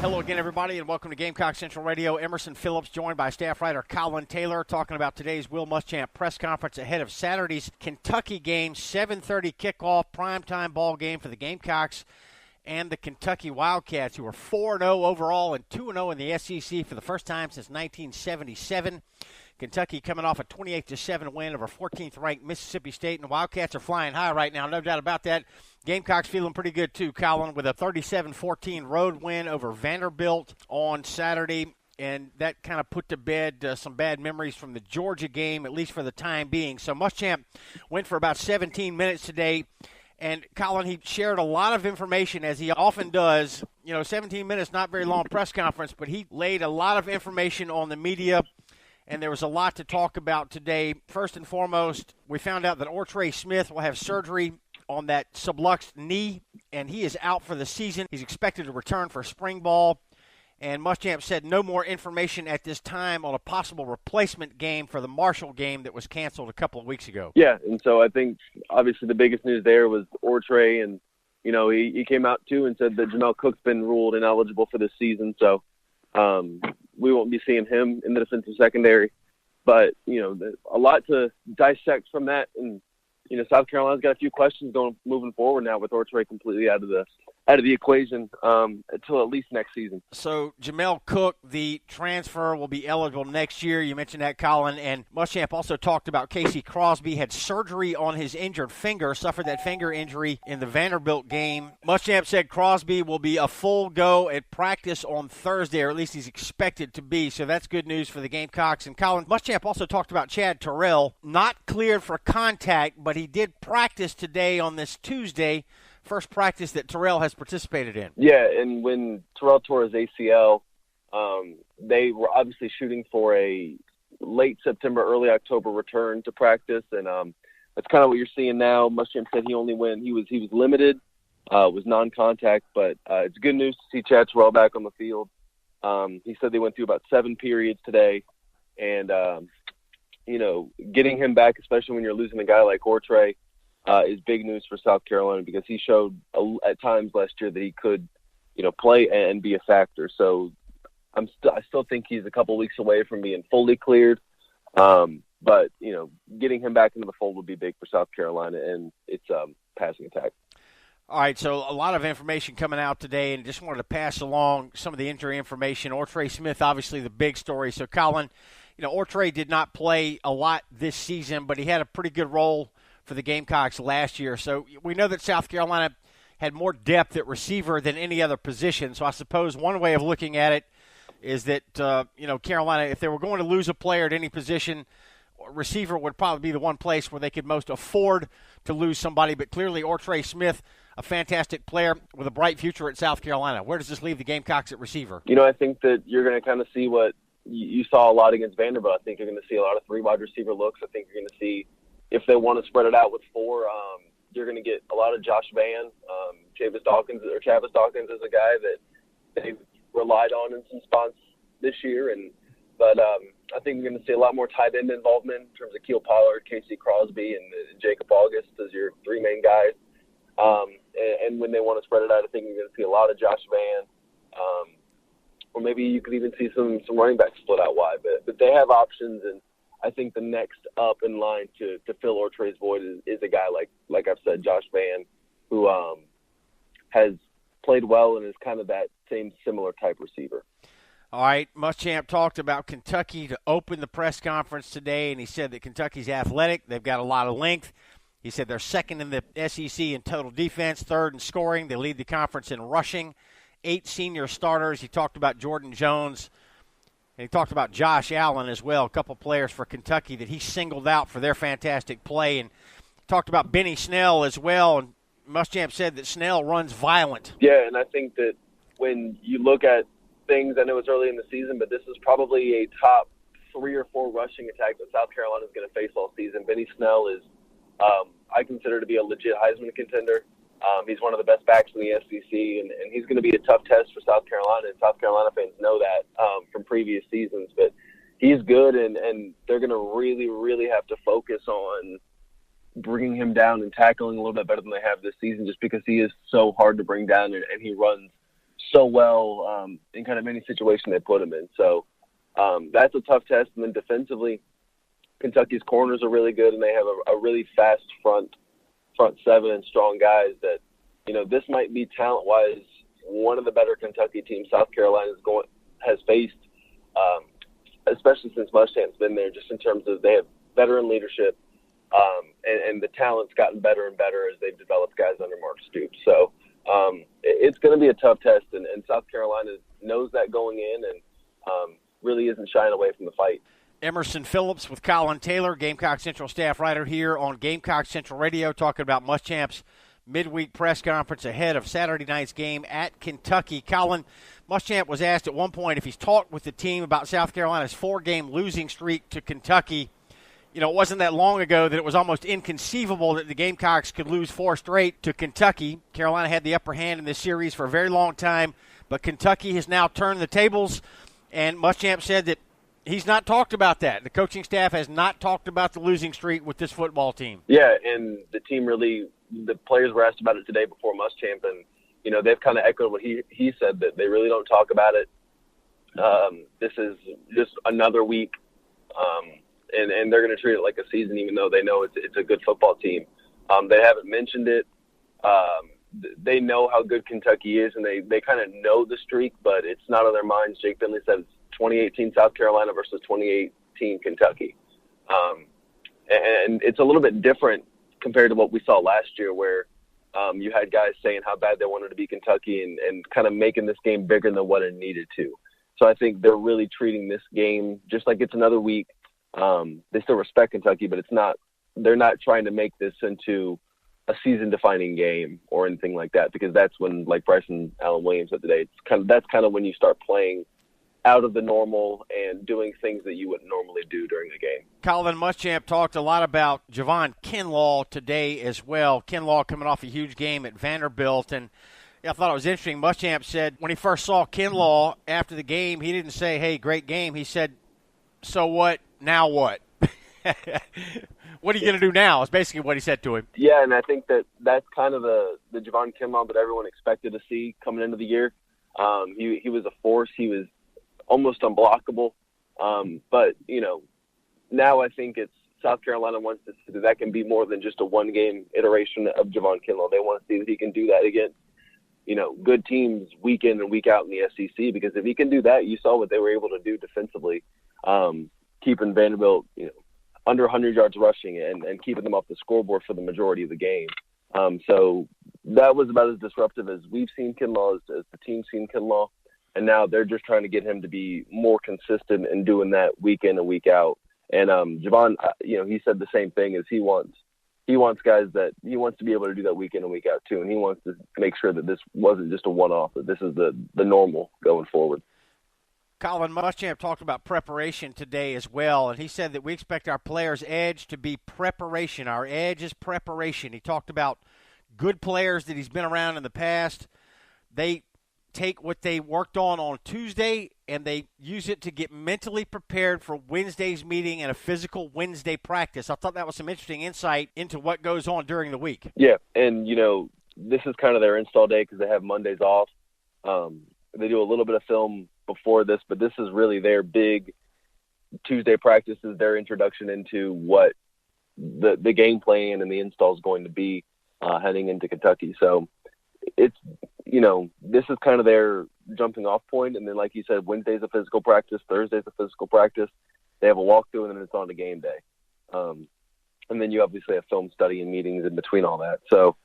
Hello again, everybody, and welcome to Gamecock Central Radio. Emerson Phillips joined by staff writer Collyn Taylor talking about today's Will Muschamp press conference ahead of Saturday's Kentucky game, 7:30 kickoff, primetime ball game for the Gamecocks and the Kentucky Wildcats, who are 4-0 overall and 2-0 in the SEC for the first time since 1977. Kentucky coming off a 28-7 win over 14th-ranked Mississippi State, and the Wildcats are flying high right now, no doubt about that. Gamecocks feeling pretty good too, Collyn, with a 37-14 road win over Vanderbilt on Saturday, and that kind of put to bed some bad memories from the Georgia game, at least for the time being. So Muschamp went for about 17 minutes today, and Collyn, he shared a lot of information, as he often does. 17 minutes, not very long press conference, but he laid a lot of information on the media, and there was a lot to talk about today. First and foremost, we found out that OrTre Smith will have surgery on that subluxed knee, and he is out for the season. He's expected to return for spring ball, and Muschamp said no more information at this time on a possible replacement game for the Marshall game that was canceled a couple of weeks ago. Yeah, and so I think obviously the biggest news there was OrTre, and he came out too and said that Jamel Cook's been ruled ineligible for this season, so we won't be seeing him in the defensive secondary. But a lot to dissect from that, and South Carolina's got a few questions moving forward now with OrTre completely out of the equation until at least next season. So Jamel Cook, the transfer, will be eligible next year. You mentioned that, Collyn. And Muschamp also talked about Casey Crosby had surgery on his injured finger, suffered that finger injury in the Vanderbilt game. Muschamp said Crosby will be a full go at practice on Thursday, or at least he's expected to be. So that's good news for the Gamecocks. And Collyn, Muschamp also talked about Chad Terrell, not cleared for contact, but he did practice today on this Tuesday. First practice that Terrell has participated in. Yeah, and when Terrell tore his ACL, they were obviously shooting for a late September, early October return to practice, and that's kind of what you're seeing now. Muschamp said he only went, he was limited, was non-contact, but it's good news to see Chad Terrell back on the field. He said they went through about 7 periods today, and getting him back, especially when you're losing a guy like OrTre, is big news for South Carolina, because he showed at times last year that he could, play and be a factor. So I still think he's a couple weeks away from being fully cleared. But getting him back into the fold would be big for South Carolina, and it's passing attack. All right, so a lot of information coming out today, and just wanted to pass along some of the injury information. OrTre Smith, obviously the big story. So, Collyn, OrTre did not play a lot this season, but he had a pretty good role for the Gamecocks last year. So we know that South Carolina had more depth at receiver than any other position. So I suppose one way of looking at it is that, Carolina, if they were going to lose a player at any position, receiver would probably be the one place where they could most afford to lose somebody. But clearly OrTre Smith, a fantastic player with a bright future at South Carolina. Where does this leave the Gamecocks at receiver? I think that you're going to kind of see what you saw a lot against Vanderbilt. I think you're going to see a lot of 3 wide receiver looks. I think you're going to see, if they want to spread it out with 4, you're going to get a lot of Josh Van. Travis Dawkins is a guy that they've relied on in some spots this year. But I think you're going to see a lot more tight end involvement in terms of Keel Pollard, Casey Crosby, and Jacob August as your 3 main guys. And when they want to spread it out, I think you're going to see a lot of Josh Van. Or maybe you could even see some running backs split out wide. But they have options, and I think the next up in line to fill OrTre's void is a guy like I've said, Josh Van, who has played well and is kind of that same similar type receiver. All right, Muschamp talked about Kentucky to open the press conference today, and he said that Kentucky's athletic. They've got a lot of length. He said they're second in the SEC in total defense, third in scoring. They lead the conference in rushing. 8 senior starters. He talked about Jordan Jones. And he talked about Josh Allen as well, a couple players for Kentucky that he singled out for their fantastic play. And talked about Benny Snell as well. And Muschamp said that Snell runs violent. Yeah, and I think that when you look at things, I know it's early in the season, but this is probably a top 3 or 4 rushing attack that South Carolina is going to face all season. Benny Snell is, I consider to be a legit Heisman contender. He's one of the best backs in the SEC, and he's going to be a tough test for South Carolina, and South Carolina fans know that from previous seasons. But he's good, and they're going to really, really have to focus on bringing him down and tackling a little bit better than they have this season, just because he is so hard to bring down, and he runs so well in kind of any situation they put him in. So that's a tough test. And then defensively, Kentucky's corners are really good, and they have a really fast front seven and strong guys that, this might be talent-wise one of the better Kentucky teams South Carolina has faced, especially since Muschamp's been there, just in terms of they have veteran leadership, and the talent's gotten better and better as they've developed guys under Mark Stoops. So it's going to be a tough test, and South Carolina knows that going in and really isn't shying away from the fight. Emerson Phillips with Collyn Taylor, Gamecock Central staff writer here on Gamecock Central Radio, talking about Muschamp's midweek press conference ahead of Saturday night's game at Kentucky. Collyn, Muschamp was asked at one point if he's talked with the team about South Carolina's 4-game losing streak to Kentucky. It wasn't that long ago that it was almost inconceivable that the Gamecocks could lose 4 straight to Kentucky. Carolina had the upper hand in this series for a very long time, but Kentucky has now turned the tables, and Muschamp said that he's not talked about that. The coaching staff has not talked about the losing streak with this football team. Yeah, and the team the players were asked about it today before Muschamp, and, they've kind of echoed what he said, that they really don't talk about it. This is just another week, and they're going to treat it like a season, even though they know it's a good football team. They haven't mentioned it. They know how good Kentucky is, and they kind of know the streak, but it's not on their minds. Jake Finley said it's 2018 South Carolina versus 2018 Kentucky. And it's a little bit different compared to what we saw last year, where you had guys saying how bad they wanted to be Kentucky and kind of making this game bigger than what it needed to. So I think they're really treating this game just like it's another week. They still respect Kentucky, but they're not trying to make this into a season-defining game or anything like that, because that's when, like Bryson Allen Williams said today, that's kind of when you start playing out of the normal and doing things that you wouldn't normally do during the game. Collyn, Muschamp talked a lot about Javon Kinlaw today as well. Kinlaw coming off a huge game at Vanderbilt, and I thought it was interesting. Muschamp said when he first saw Kinlaw after the game, he didn't say, "Hey, great game." He said, "So what? Now what?" What are you going to do now is basically what he said to him. Yeah, and I think that's kind of the Javon Kinlaw that everyone expected to see coming into the year. He was a force. He was almost unblockable. But, now I think it's South Carolina wants to see that can be more than just a one-game iteration of Javon Kinlaw. They want to see that he can do that against, good teams week in and week out in the SEC, because if he can do that, you saw what they were able to do defensively, keeping Vanderbilt, under 100 yards rushing and keeping them off the scoreboard for the majority of the game. So that was about as disruptive as we've seen Kinlaw, as the team's seen Kinlaw. And now they're just trying to get him to be more consistent in doing that week in and week out. And Javon, he said the same thing, as he wants guys that he wants to be able to do that week in and week out too. And he wants to make sure that this wasn't just a one-off, that this is the normal going forward. Collyn, Muschamp talked about preparation today as well, and he said that we expect our players' edge to be preparation. Our edge is preparation. He talked about good players that he's been around in the past. They take what they worked on Tuesday, and they use it to get mentally prepared for Wednesday's meeting and a physical Wednesday practice. I thought that was some interesting insight into what goes on during the week. Yeah, and, this is kind of their install day because they have Mondays off. They do a little bit of film before this, but this is really their big Tuesday practice, is their introduction into what the game plan and the install is going to be heading into Kentucky. So it's, this is kind of their jumping off point. And then, like you said, Wednesday's a physical practice, Thursday's a physical practice. They have a walkthrough, and then it's on to game day. And then you obviously have film study and meetings in between all that. So,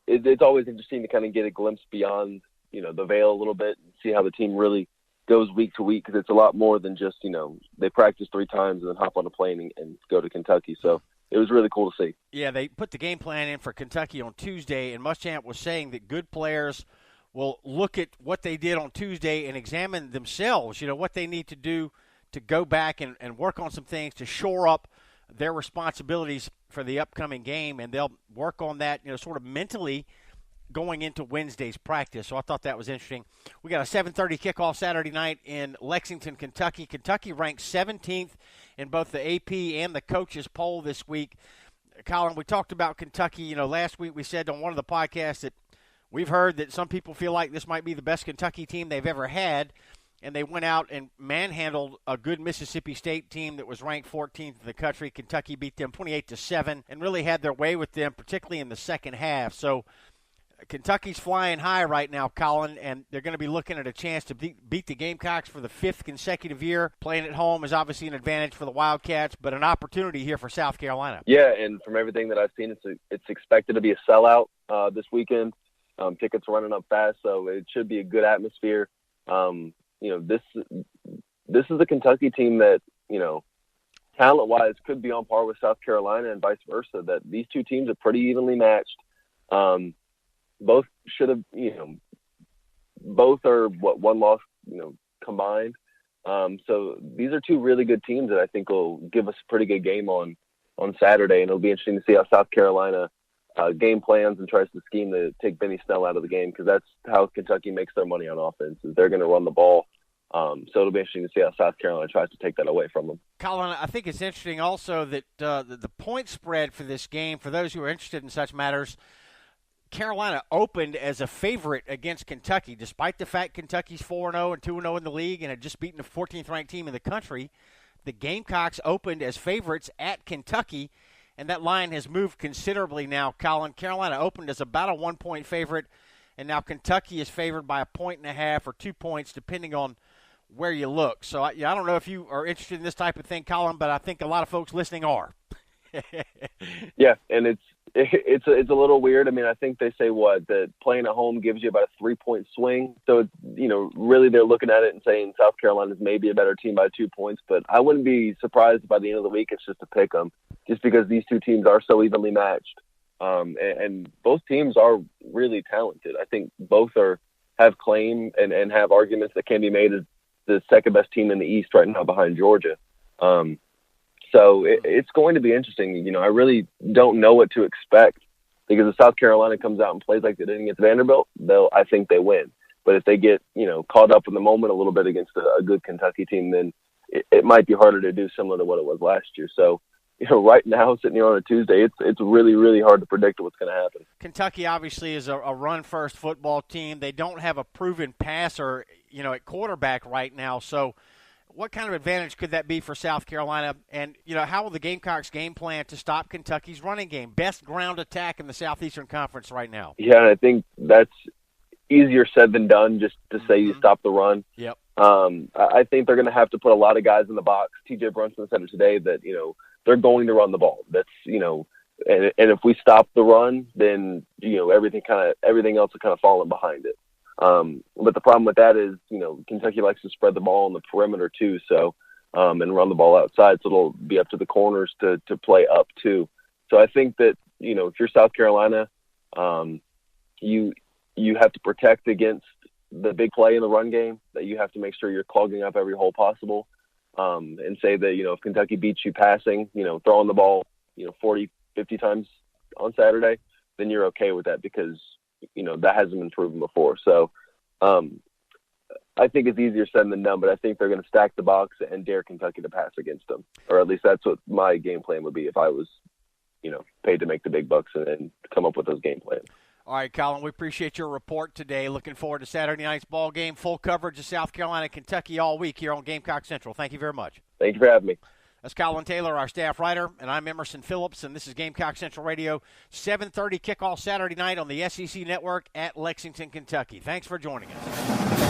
it's always interesting to kind of get a glimpse beyond, the veil a little bit and see how the team really goes week to week, because it's a lot more than just, they practice 3 times and then hop on a plane and go to Kentucky. So it was really cool to see. Yeah, they put the game plan in for Kentucky on Tuesday, and Muschamp was saying that good players will look at what they did on Tuesday and examine themselves, what they need to do to go back and work on some things to shore up their responsibilities for the upcoming game, and they'll work on that, sort of mentally going into Wednesday's practice. So I thought that was interesting. We got a 7:30 kickoff Saturday night in Lexington, Kentucky. Kentucky ranked 17th in both the AP and the coaches poll this week. Collyn, we talked about Kentucky. Last week we said on one of the podcasts that we've heard that some people feel like this might be the best Kentucky team they've ever had, and they went out and manhandled a good Mississippi State team that was ranked 14th in the country. Kentucky beat them 28-7 and really had their way with them, particularly in the second half. So Kentucky's flying high right now, Collyn, and they're going to be looking at a chance to beat the Gamecocks for the 5th consecutive year. Playing at home is obviously an advantage for the Wildcats, but an opportunity here for South Carolina. Yeah, and from everything that I've seen, it's expected to be a sellout this weekend. Tickets are running up fast, so it should be a good atmosphere. This is a Kentucky team that, talent-wise could be on par with South Carolina and vice versa, that these two teams are pretty evenly matched. Both should have, both are one loss, combined. So these are two really good teams that I think will give us a pretty good game on Saturday. And it'll be interesting to see how South Carolina game plans and tries to scheme to take Benny Snell out of the game, because that's how Kentucky makes their money on offense, is they're going to run the ball. So it'll be interesting to see how South Carolina tries to take that away from them. Collyn, I think it's interesting also that the point spread for this game, for those who are interested in such matters, Carolina opened as a favorite against Kentucky, despite the fact Kentucky's 4-0 and 2-0 in the league and had just beaten the 14th-ranked team in the country. The Gamecocks opened as favorites at Kentucky, and that line has moved considerably now, Collyn. Carolina opened as about a 1-point favorite, and now Kentucky is favored by 1.5 or 2 points, depending on where you look. So I don't know if you are interested in this type of thing, Collyn, but I think a lot of folks listening are. Yeah, and it's a little weird. I mean, I think they say that playing at home gives you about a 3-point swing. So really they're looking at it and saying South Carolina is maybe a better team by 2 points. But I wouldn't be surprised by the end of the week it's just a pick 'em, just because these two teams are so evenly matched, and both teams are really talented. I think both have claim and have arguments that can be made as the second best team in the East right now behind Georgia. So it's going to be interesting. I really don't know what to expect, because if South Carolina comes out and plays like they did against Vanderbilt, I think they win. But if they get, caught up in the moment a little bit against a good Kentucky team, then it might be harder to do, similar to what it was last year. So, right now, sitting here on a Tuesday, it's really, really hard to predict what's going to happen. Kentucky obviously is a run-first football team. They don't have a proven passer, at quarterback right now. So what kind of advantage could that be for South Carolina? And, how will the Gamecocks game plan to stop Kentucky's running game? Best ground attack in the Southeastern Conference right now. Yeah, and I think that's easier said than done, just to say you stop the run. Yep. I think they're going to have to put a lot of guys in the box. T.J. Brunson said it today that, they're going to run the ball. That's, and if we stop the run, then, everything else will kind of fall in behind it. But the problem with that is, Kentucky likes to spread the ball on the perimeter too, so and run the ball outside, so it'll be up to the corners to play up too. So I think that, if you're South Carolina, you have to protect against the big play in the run game, that you have to make sure you're clogging up every hole possible, and say that, if Kentucky beats you passing, throwing the ball, 40, 50 times on Saturday, then you're okay with that, because that hasn't been proven before. So I think it's easier said than done, but I think they're going to stack the box and dare Kentucky to pass against them. Or at least that's what my game plan would be if I was, paid to make the big bucks and come up with those game plans. All right, Collyn, we appreciate your report today. Looking forward to Saturday night's ball game. Full coverage of South Carolina, Kentucky all week here on Gamecock Central. Thank you very much. Thank you for having me. That's Collyn Taylor, our staff writer, and I'm Emerson Phillips, and this is Gamecock Central Radio, 7:30 kickoff Saturday night on the SEC Network at Lexington, Kentucky. Thanks for joining us.